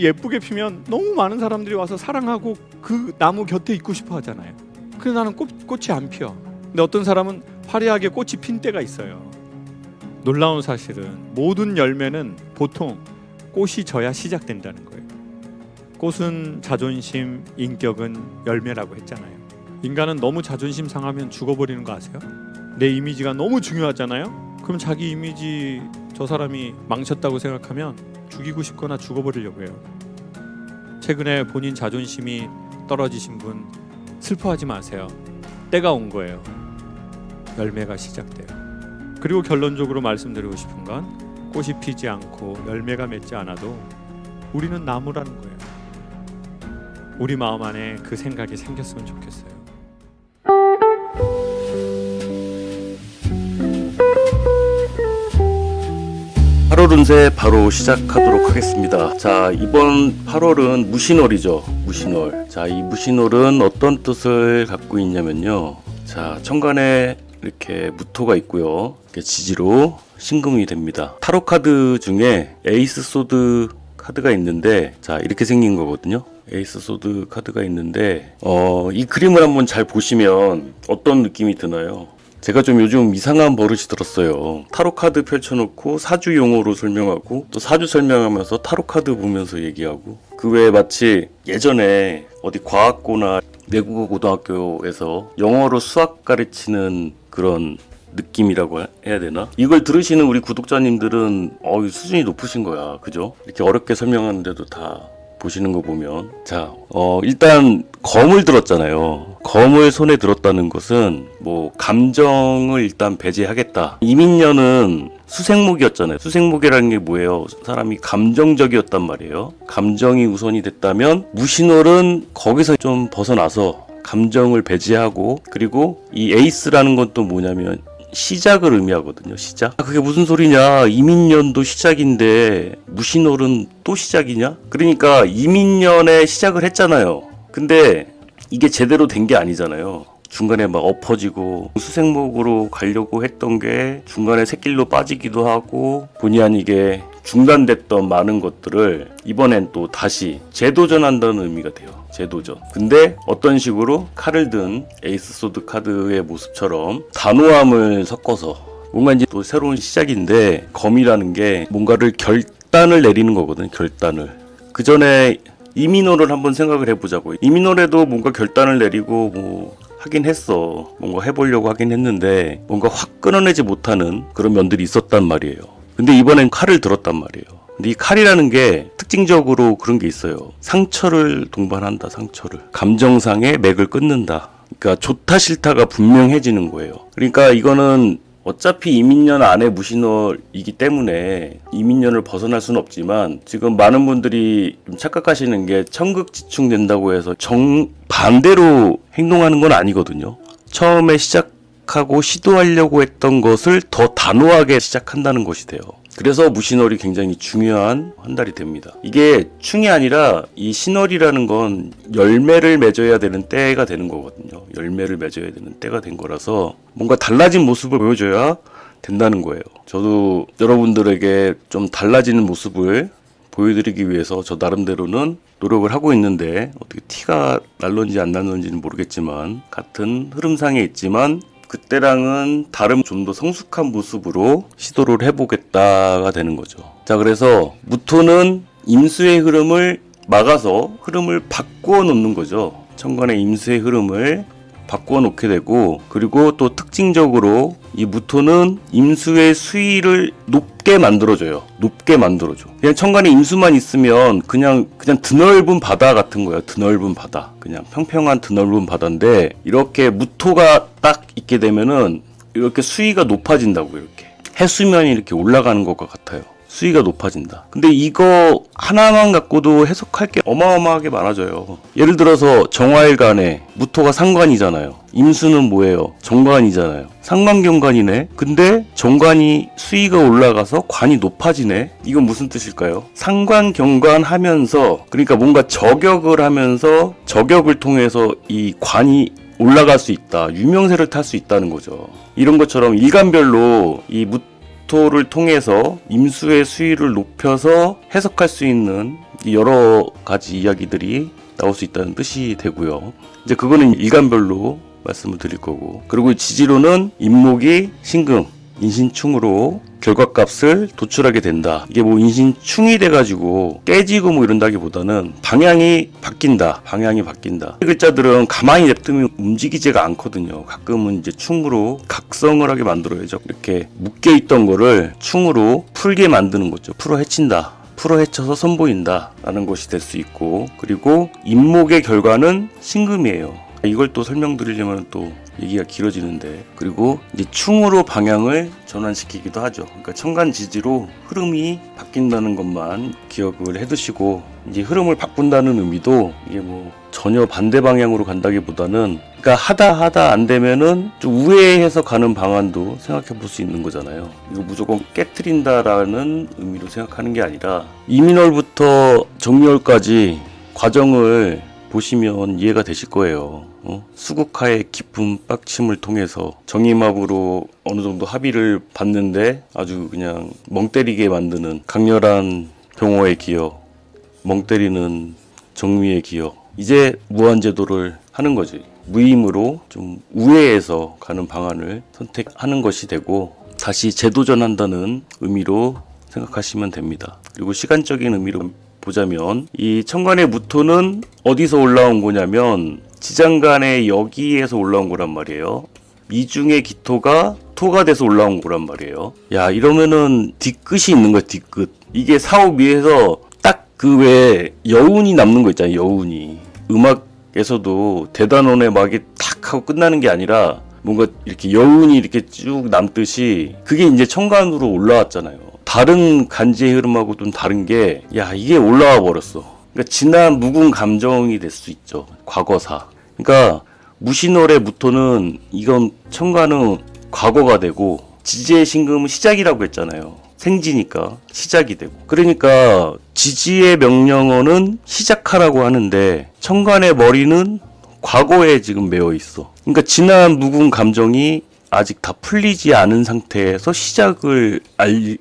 예쁘게 피면 너무 많은 사람들이 와서 사랑하고 그 나무 곁에 있고 싶어 하잖아요. 근데 나는 꽃이 안 피어. 근데 어떤 사람은 화려하게 꽃이 핀 때가 있어요. 놀라운 사실은 모든 열매는 보통 꽃이 져야 시작된다는 거예요. 꽃은 자존심, 인격은 열매라고 했잖아요. 인간은 너무 자존심 상하면 죽어버리는 거 아세요? 내 이미지가 너무 중요하잖아요. 그럼 자기 이미지 저 사람이 망쳤다고 생각하면 죽이고 싶거나 죽어버리려고 해요. 최근에 본인 자존심이 떨어지신 분 슬퍼하지 마세요. 때가 온 거예요. 열매가 시작돼요. 그리고 결론적으로 말씀드리고 싶은 건 꽃이 피지 않고 열매가 맺지 않아도 우리는 나무라는 거예요. 우리 마음 안에 그 생각이 생겼으면 좋겠어요. 운세 바로 시작하도록 하겠습니다. 자, 이번 8월은 무신월이죠. 무신월. 자, 이 무신월은 어떤 뜻을 갖고 있냐면요. 자, 천간에 이렇게 무토가 있고요. 이렇게 지지로 신금이 됩니다. 타로 카드 중에 에이스 소드 카드가 있는데, 자, 이렇게 생긴 거거든요. 에이스 소드 카드가 있는데, 이 그림을 한번 잘 보시면 어떤 느낌이 드나요? 제가 좀 요즘 이상한 버릇이 들었어요. 타로 카드 펼쳐놓고 사주 용어로 설명하고 또 사주 설명하면서 타로 카드 보면서 얘기하고, 그 외에 마치 예전에 어디 과학고나 외국어 고등학교에서 영어로 수학 가르치는 그런 느낌이라고 해야 되나? 이걸 들으시는 우리 구독자님들은 수준이 높으신 거야. 그죠? 이렇게 어렵게 설명하는데도 다 보시는 거 보면, 자, 일단 검을 들었잖아요. 검을 손에 들었다는 것은 뭐 감정을 일단 배제하겠다. 이민년은 수생목이었잖아요. 수생목이라는 게 뭐예요? 사람이 감정적이었단 말이에요. 감정이 우선이 됐다면 무신월은 거기서 좀 벗어나서 감정을 배제하고, 그리고 이 에이스라는 건 또 뭐냐면 시작을 의미하거든요. 시작. 그게 무슨 소리냐? 이민년도 시작인데 무신월은 또 시작이냐? 그러니까 이민년에 시작을 했잖아요. 근데 이게 제대로 된 게 아니잖아요. 중간에 막 엎어지고 수생목으로 가려고 했던 게 중간에 샛길로 빠지기도 하고, 본의 아니게 중단됐던 많은 것들을 이번엔 또 다시 재도전한다는 의미가 돼요. 재도전. 근데 어떤 식으로 칼을 든 에이스 소드 카드의 모습처럼 단호함을 섞어서 뭔가 이제 또 새로운 시작인데, 검이라는 게 뭔가를 결단을 내리는 거거든요. 결단을. 그 전에 이민호를 한번 생각을 해보자고요. 이민호에도 뭔가 결단을 내리고 뭐 하긴 했어. 뭔가 해보려고 하긴 했는데 뭔가 확 끊어내지 못하는 그런 면들이 있었단 말이에요. 근데 이번엔 칼을 들었단 말이에요. 근데 이 칼이라는 게 특징적으로 그런 게 있어요. 상처를 동반한다. 상처를. 감정상의 맥을 끊는다. 그러니까 좋다 싫다가 분명해지는 거예요. 그러니까 이거는 어차피 이민년 안에 무신월이기 때문에 이민년을 벗어날 수는 없지만, 지금 많은 분들이 좀 착각하시는 게 천극지충된다고 해서 정반대로 행동하는 건 아니거든요. 처음에 시작하고 시도하려고 했던 것을 더 단호하게 시작한다는 것이 돼요. 그래서 무신월이 굉장히 중요한 한 달이 됩니다. 이게 충이 아니라 이 신월이라는 건 열매를 맺어야 되는 때가 되는 거거든요. 열매를 맺어야 되는 때가 된 거라서 뭔가 달라진 모습을 보여줘야 된다는 거예요. 저도 여러분들에게 좀 달라지는 모습을 보여드리기 위해서 저 나름대로는 노력을 하고 있는데, 어떻게 티가 날런지 안 날런지는 모르겠지만 같은 흐름상에 있지만 그때랑은 다른 좀 더 성숙한 모습으로 시도를 해보겠다가 되는 거죠. 자, 그래서 무토는 임수의 흐름을 막아서 흐름을 바꾸어 놓는 거죠. 천간의 임수의 흐름을 바꾸어 놓게 되고, 그리고 또 특징적으로 이 무토는 임수의 수위를 높게 만들어줘요. 높게 만들어줘. 그냥 천간에 임수만 있으면 그냥 드넓은 바다 같은 거예요. 드넓은 바다. 그냥 평평한 드넓은 바다인데, 이렇게 무토가 딱 있게 되면은 이렇게 수위가 높아진다고. 이렇게 해수면이 이렇게 올라가는 것과 같아요. 수위가 높아진다. 근데 이거 하나만 갖고도 해석할 게 어마어마하게 많아져요. 예를 들어서 정화일간에 무토가 상관이잖아요. 임수는 뭐예요? 정관이잖아요. 상관경관이네. 근데 정관이 수위가 올라가서 관이 높아지네. 이건 무슨 뜻일까요? 상관경관 하면서, 그러니까 뭔가 저격을 하면서 저격을 통해서 이 관이 올라갈 수 있다. 유명세를 탈 수 있다는 거죠. 이런 것처럼 일간별로 이 검토를 통해서 임수의 수위를 높여서 해석할 수 있는 여러 가지 이야기들이 나올 수 있다는 뜻이 되고요. 이제 그거는 일간별로 말씀을 드릴 거고, 그리고 지지로는 임목이 신금, 인신충으로 결과값을 도출하게 된다. 이게 뭐 인신충이 돼가지고 깨지고 뭐 이런다기보다는 방향이 바뀐다. 이 글자들은 가만히 냅두면 움직이지가 않거든요. 가끔은 이제 충으로 각성을 하게 만들어야죠. 이렇게 묶여있던 거를 충으로 풀게 만드는 거죠. 풀어헤친다. 풀어헤쳐서 선보인다 라는 것이 될 수 있고, 그리고 임목의 결과는 신금이에요. 이걸 또 설명드리려면 또 얘기가 길어지는데, 그리고 이제 충으로 방향을 전환시키기도 하죠. 그러니까 천간지지로 흐름이 바뀐다는 것만 기억을 해두시고, 이제 흐름을 바꾼다는 의미도 이게 뭐 전혀 반대 방향으로 간다기보다는, 그러니까 하다 안 되면은 좀 우회해서 가는 방안도 생각해 볼 수 있는 거잖아요. 이거 무조건 깨트린다라는 의미로 생각하는 게 아니라 이민월부터 정미월까지 과정을 보시면 이해가 되실 거예요. 수국하의 깊은 빡침을 통해서 정임합으로 어느 정도 합의를 봤는데 아주 그냥 멍 때리게 만드는 강렬한 병호의 기억, 멍 때리는 정미의 기억. 이제 무한제도를 하는 거지. 무임으로 좀 우회해서 가는 방안을 선택하는 것이 되고, 다시 재도전한다는 의미로 생각하시면 됩니다. 그리고 시간적인 의미로 보자면 이 천간의 무토는 어디서 올라온 거냐면 지장간의 여기에서 올라온 거란 말이에요. 미중의 기토가 토가 돼서 올라온 거란 말이에요. 야, 이러면은 뒤끝이 있는 거야. 뒤끝. 이게 사오미에서 딱 그 외에 여운이 남는 거 있잖아요. 여운이. 음악에서도 대단원의 막이 탁 하고 끝나는 게 아니라 뭔가 이렇게 여운이 이렇게 쭉 남듯이 그게 이제 천간으로 올라왔잖아요. 다른 간지의 흐름하고 좀 다른 게, 야, 이게 올라와 버렸어. 그러니까 지난 묵은 감정이 될 수 있죠. 과거사. 그러니까 무신월의 무토는 이건 천간은 과거가 되고, 지지의 신금은 시작이라고 했잖아요. 생지니까 시작이 되고. 그러니까 지지의 명령어는 시작하라고 하는데 천간의 머리는 과거에 지금 매여 있어. 그러니까 지난 묵은 감정이 아직 다 풀리지 않은 상태에서 시작을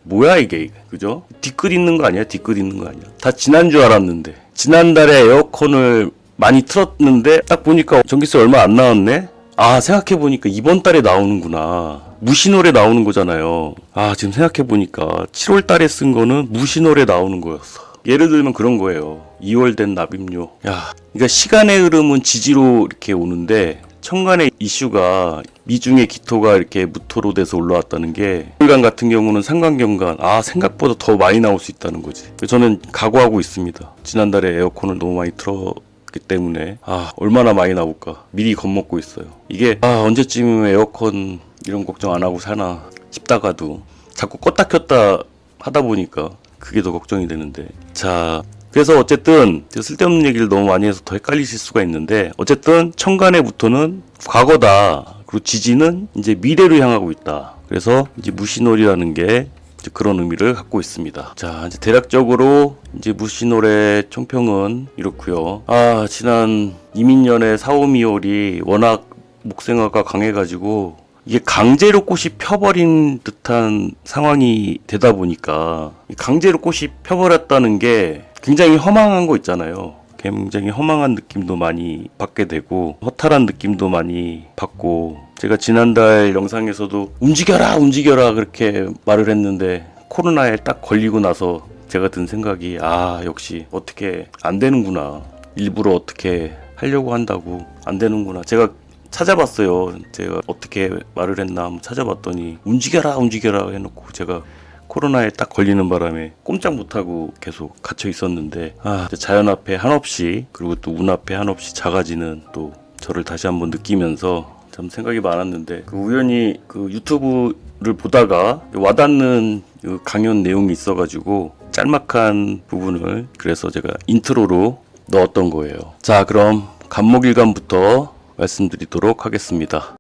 뭐야 이게, 그죠? 뒤끝 있는 거 아니야? 뒤끝 있는 거 아니야? 다 지난 줄 알았는데, 지난달에 에어컨을 많이 틀었는데 딱 보니까 전기세 얼마 안 나왔네? 아, 생각해보니까 이번 달에 나오는구나. 무신월에 나오는 거잖아요. 아, 지금 생각해보니까 7월 달에 쓴 거는 무신월에 나오는 거였어. 예를 들면 그런 거예요. 2월 된 납입료. 야, 그러니까 시간의 흐름은 지지로 이렇게 오는데 천간의 이슈가 미중의 기토가 이렇게 무토로 돼서 올라왔다는 게, 월간 같은 경우는 상관경간, 아, 생각보다 더 많이 나올 수 있다는 거지. 저는 각오하고 있습니다. 지난달에 에어컨을 너무 많이 틀었기 때문에 아, 얼마나 많이 나올까 미리 겁먹고 있어요. 이게 언제쯤이면 에어컨 이런 걱정 안 하고 사나 싶다가도 자꾸 껐다 켰다 하다 보니까 그게 더 걱정이 되는데, 자, 그래서 어쨌든 쓸데없는 얘기를 너무 많이 해서 더 헷갈리실 수가 있는데, 어쨌든 천간의 무토는 과거다. 그리고 지지는 이제 미래로 향하고 있다. 그래서 이제 무신월이라는 게 이제 그런 의미를 갖고 있습니다. 자, 이제 대략적으로 이제 무신월의 총평은 이렇고요. 아, 지난 이민년의 사오미월이 워낙 목생화가 강해가지고 이게 강제로 꽃이 펴버린 듯한 상황이 되다 보니까, 강제로 꽃이 펴버렸다는 게 굉장히 허망한 거 있잖아요. 굉장히 허망한 느낌도 많이 받게 되고 허탈한 느낌도 많이 받고, 제가 지난달 영상에서도 움직여라 그렇게 말을 했는데 코로나에 딱 걸리고 나서 제가 든 생각이, 아, 역시 어떻게 안 되는구나. 일부러 어떻게 하려고 한다고 안 되는구나. 제가 찾아봤어요. 제가 어떻게 말을 했나 한번 찾아봤더니 움직여라 해놓고 제가 코로나에 딱 걸리는 바람에 꼼짝 못하고 계속 갇혀 있었는데, 아, 자연 앞에 한없이, 그리고 또 운 앞에 한없이 작아지는 또 저를 다시 한번 느끼면서 참 생각이 많았는데, 우연히 유튜브를 보다가 와닿는 강연 내용이 있어가지고 짤막한 부분을 그래서 제가 인트로로 넣었던 거예요. 자, 그럼 간목일간부터 말씀드리도록 하겠습니다.